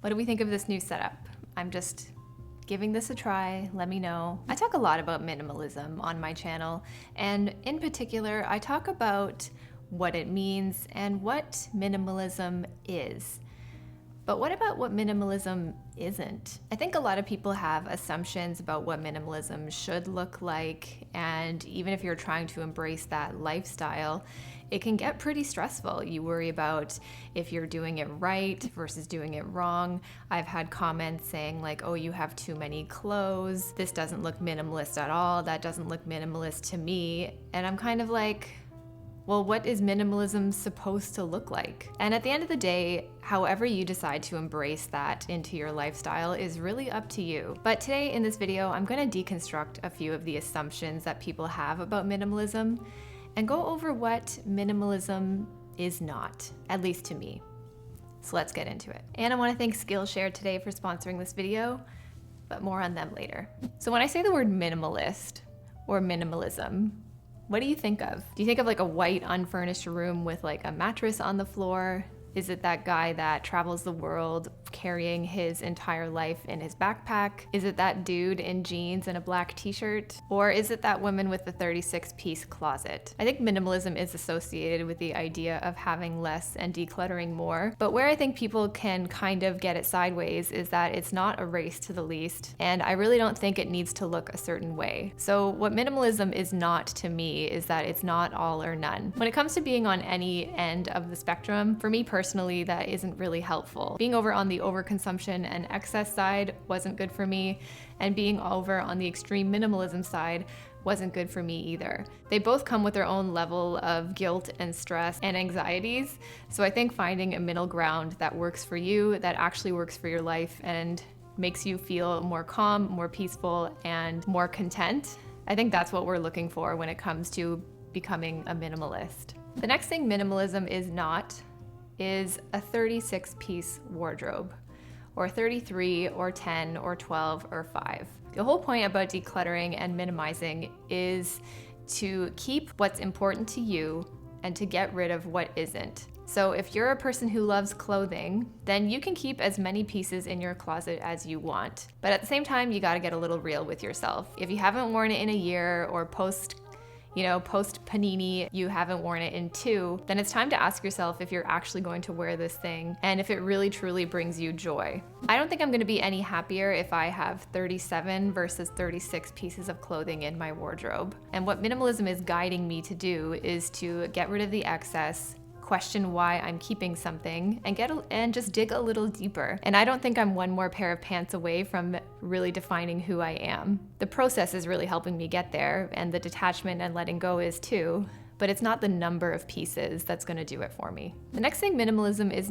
What do we think of this new setup? I'm just giving this a try, let me know. I talk a lot about minimalism on my channel, and in particular, I talk about what it means and what minimalism is. But what about what minimalism isn't? I think a lot of people have assumptions about what minimalism should look like, and even if you're trying to embrace that lifestyle, it can get pretty stressful. You worry about if you're doing it right versus doing it wrong. I've had comments saying like, oh, you have too many clothes. This doesn't look minimalist at all. That doesn't look minimalist to me. And I'm kind of like, well, what is minimalism supposed to look like? And at the end of the day, however you decide to embrace that into your lifestyle is really up to you. But today in this video, I'm going to deconstruct a few of the assumptions that people have about minimalism and go over what minimalism is not, at least to me. So let's get into it. And I want to thank Skillshare today for sponsoring this video, but more on them later. So when I say the word minimalist or minimalism, what do you think of? Do you think of like a white unfurnished room with like a mattress on the floor? Is it that guy that travels the world carrying his entire life in his backpack? Is it that dude in jeans and a black t-shirt? Or is it that woman with the 36-piece closet? I think minimalism is associated with the idea of having less and decluttering more. But where I think people can kind of get it sideways is that it's not a race to the least. And I really don't think it needs to look a certain way. So what minimalism is not to me is that it's not all or none. When it comes to being on any end of the spectrum, for me personally, that isn't really helpful. Being over on the overconsumption and excess side wasn't good for me, and being over on the extreme minimalism side wasn't good for me either. They both come with their own level of guilt and stress and anxieties, so I think finding a middle ground that works for you, that actually works for your life and makes you feel more calm, more peaceful, and more content, I think that's what we're looking for when it comes to becoming a minimalist. The next thing minimalism is not is a 36-piece wardrobe, or 33, or 10, or 12, or 5. The whole point about decluttering and minimizing is to keep what's important to you and to get rid of what isn't. So if you're a person who loves clothing, then you can keep as many pieces in your closet as you want. But at the same time, you gotta get a little real with yourself. If you haven't worn it in a year, or post Panini, you haven't worn it in 2, then it's time to ask yourself if you're actually going to wear this thing and if it really truly brings you joy. I don't think I'm going to be any happier if I have 37 versus 36 pieces of clothing in my wardrobe. And what minimalism is guiding me to do is to get rid of the excess, question why I'm keeping something, and just dig a little deeper. And I don't think I'm one more pair of pants away from really defining who I am. The process is really helping me get there, and the detachment and letting go is too, but it's not the number of pieces that's gonna do it for me. The next thing minimalism is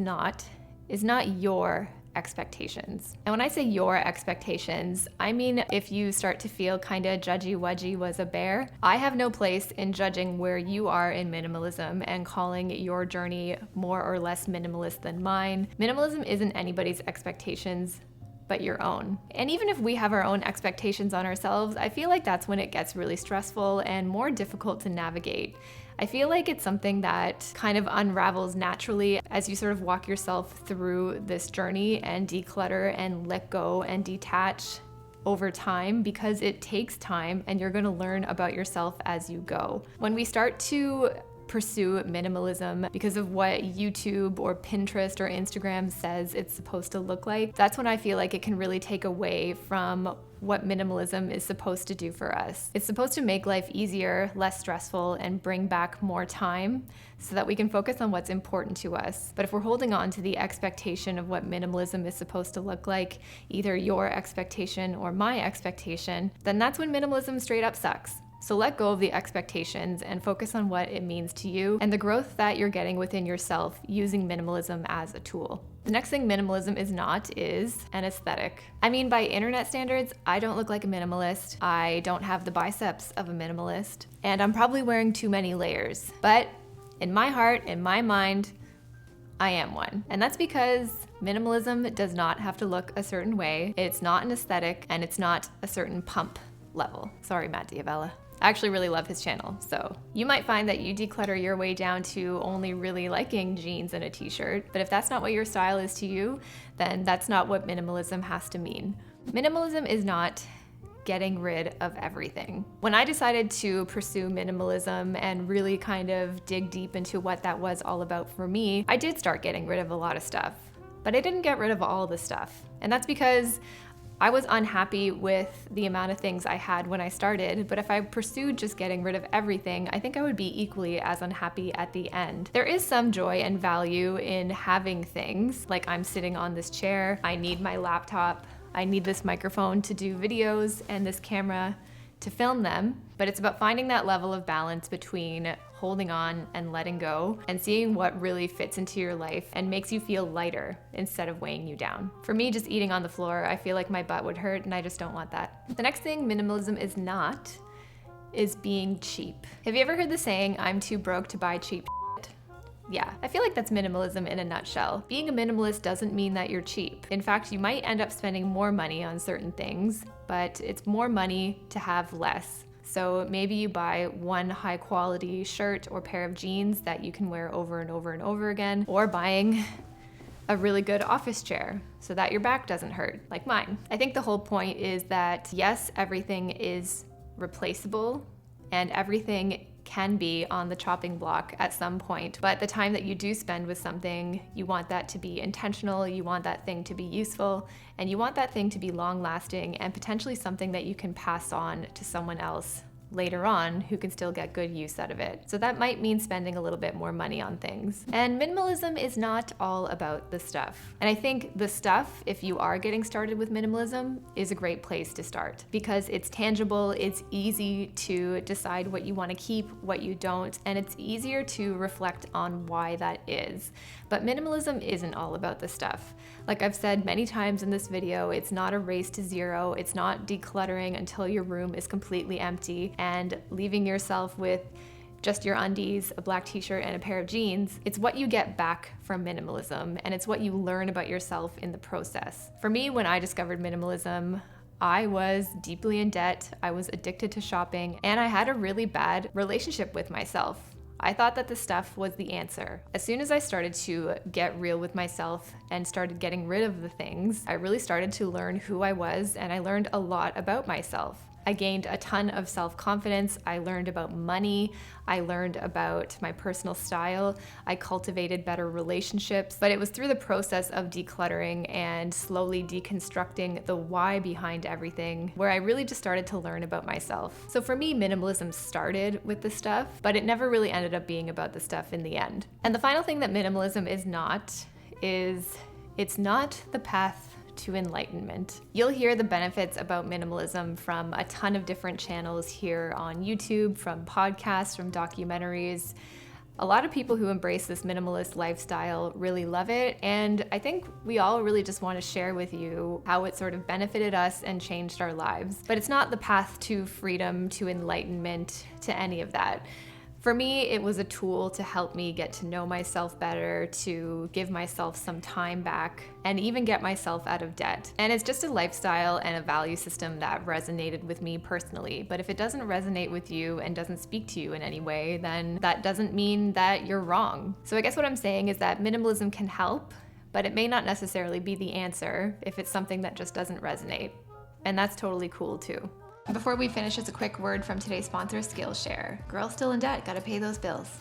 not your expectations. And when I say your expectations, I mean if you start to feel kind of judgy-wudgy was a bear, I have no place in judging where you are in minimalism and calling your journey more or less minimalist than mine. Minimalism isn't anybody's expectations but your own. And even if we have our own expectations on ourselves, I feel like that's when it gets really stressful and more difficult to navigate. I feel like it's something that kind of unravels naturally as you sort of walk yourself through this journey and declutter and let go and detach over time, because it takes time and you're gonna learn about yourself as you go. When we start to pursue minimalism because of what YouTube or Pinterest or Instagram says it's supposed to look like, that's when I feel like it can really take away from what minimalism is supposed to do for us. It's supposed to make life easier, less stressful, and bring back more time so that we can focus on what's important to us. But if we're holding on to the expectation of what minimalism is supposed to look like, either your expectation or my expectation, then that's when minimalism straight up sucks. So let go of the expectations and focus on what it means to you and the growth that you're getting within yourself using minimalism as a tool. The next thing minimalism is not is an aesthetic. I mean, by internet standards, I don't look like a minimalist. I don't have the biceps of a minimalist, and I'm probably wearing too many layers. But in my heart, in my mind, I am one. And that's because minimalism does not have to look a certain way. It's not an aesthetic, and it's not a certain pump level. Sorry, Matt Diavella. I actually really love his channel. So you might find that you declutter your way down to only really liking jeans and a t-shirt, but if that's not what your style is to you, then that's not what minimalism has to mean. Minimalism is not getting rid of everything. When I decided to pursue minimalism and really kind of dig deep into what that was all about for me, I did start getting rid of a lot of stuff, but I didn't get rid of all the stuff. And that's because I was unhappy with the amount of things I had when I started, but if I pursued just getting rid of everything, I think I would be equally as unhappy at the end. There is some joy and value in having things, like I'm sitting on this chair, I need my laptop, I need this microphone to do videos and this camera to film them, but it's about finding that level of balance between holding on and letting go and seeing what really fits into your life and makes you feel lighter instead of weighing you down. For me, just eating on the floor, I feel like my butt would hurt and I just don't want that. The next thing minimalism is not is being cheap. Have you ever heard the saying, I'm too broke to buy cheap? Yeah, I feel like that's minimalism in a nutshell. Being a minimalist doesn't mean that you're cheap. In fact, you might end up spending more money on certain things, but it's more money to have less. So maybe you buy one high quality shirt or pair of jeans that you can wear over and over and over again, or buying a really good office chair so that your back doesn't hurt, like mine. I think the whole point is that yes, everything is replaceable and everything can be on the chopping block at some point, but the time that you do spend with something, you want that to be intentional, you want that thing to be useful, and you want that thing to be long-lasting and potentially something that you can pass on to someone else later on who can still get good use out of it. So that might mean spending a little bit more money on things. And minimalism is not all about the stuff. And I think the stuff, if you are getting started with minimalism, is a great place to start because it's tangible, it's easy to decide what you want to keep, what you don't, and it's easier to reflect on why that is. But minimalism isn't all about the stuff. Like I've said many times in this video, it's not a race to zero, it's not decluttering until your room is completely empty and leaving yourself with just your undies, a black t-shirt, and a pair of jeans. It's what you get back from minimalism, and it's what you learn about yourself in the process. For me, when I discovered minimalism, I was deeply in debt, I was addicted to shopping, and I had a really bad relationship with myself. I thought that the stuff was the answer. As soon as I started to get real with myself and started getting rid of the things, I really started to learn who I was, and I learned a lot about myself. I gained a ton of self-confidence. I learned about money. I learned about my personal style. I cultivated better relationships. But it was through the process of decluttering and slowly deconstructing the why behind everything where I really just started to learn about myself. So for me, minimalism started with the stuff, but it never really ended up being about the stuff in the end. And the final thing that minimalism is it's not the path to enlightenment. You'll hear the benefits about minimalism from a ton of different channels here on YouTube, from podcasts, from documentaries. A lot of people who embrace this minimalist lifestyle really love it, and I think we all really just want to share with you how it sort of benefited us and changed our lives. But it's not the path to freedom, to enlightenment, to any of that. For me, it was a tool to help me get to know myself better, to give myself some time back, and even get myself out of debt. And it's just a lifestyle and a value system that resonated with me personally. But if it doesn't resonate with you and doesn't speak to you in any way, then that doesn't mean that you're wrong. So I guess what I'm saying is that minimalism can help, but it may not necessarily be the answer if it's something that just doesn't resonate. And that's totally cool too. Before we finish, just a quick word from today's sponsor, Skillshare. Girl still in debt, gotta pay those bills.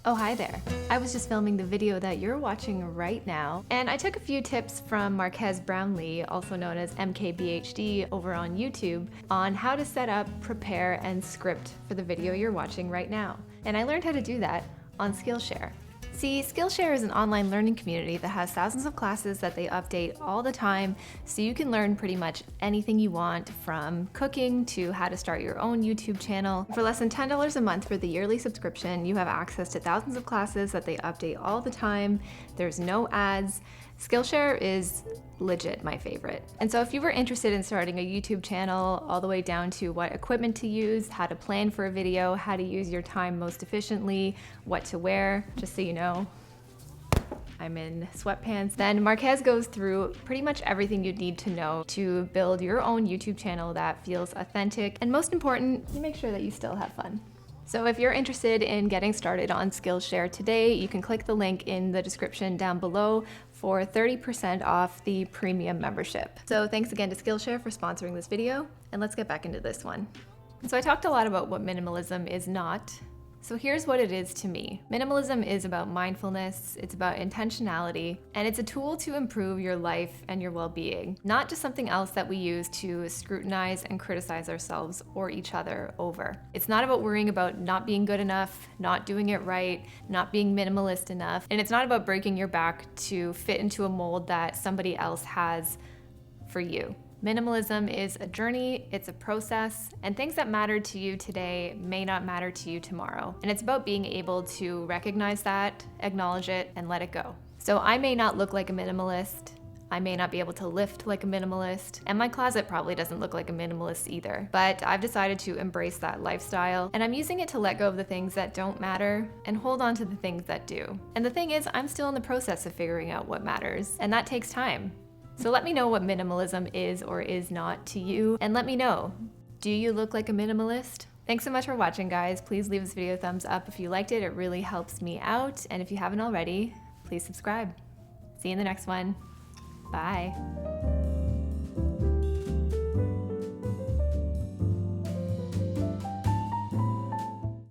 Oh, hi there. I was just filming the video that you're watching right now, and I took a few tips from Marquez Brownlee, also known as MKBHD, over on YouTube, on how to set up, prepare, and script for the video you're watching right now. And I learned how to do that on Skillshare. See, Skillshare is an online learning community that has thousands of classes that they update all the time, so you can learn pretty much anything you want, from cooking to how to start your own YouTube channel. For less than $10 a month for the yearly subscription, you have access to thousands of classes that they update all the time. There's no ads. Skillshare is legit my favorite. And so if you were interested in starting a YouTube channel all the way down to what equipment to use, how to plan for a video, how to use your time most efficiently, what to wear, just so you know, I'm in sweatpants. Then Marquez goes through pretty much everything you'd need to know to build your own YouTube channel that feels authentic, and most important, you make sure that you still have fun. So if you're interested in getting started on Skillshare today, you can click the link in the description down below for 30% off the premium membership. So thanks again to Skillshare for sponsoring this video, and let's get back into this one. So I talked a lot about what minimalism is not. So here's what it is to me. Minimalism is about mindfulness, it's about intentionality, and it's a tool to improve your life and your well-being, not just something else that we use to scrutinize and criticize ourselves or each other over. It's not about worrying about not being good enough, not doing it right, not being minimalist enough, and it's not about breaking your back to fit into a mold that somebody else has for you. Minimalism is a journey, it's a process, and things that matter to you today may not matter to you tomorrow. And it's about being able to recognize that, acknowledge it, and let it go. So I may not look like a minimalist, I may not be able to lift like a minimalist, and my closet probably doesn't look like a minimalist either. But I've decided to embrace that lifestyle, and I'm using it to let go of the things that don't matter and hold on to the things that do. And the thing is, I'm still in the process of figuring out what matters, and that takes time. So let me know what minimalism is or is not to you, and let me know, do you look like a minimalist? Thanks so much for watching, guys. Please leave this video a thumbs up if you liked it. It really helps me out. And if you haven't already, please subscribe. See you in the next one. Bye.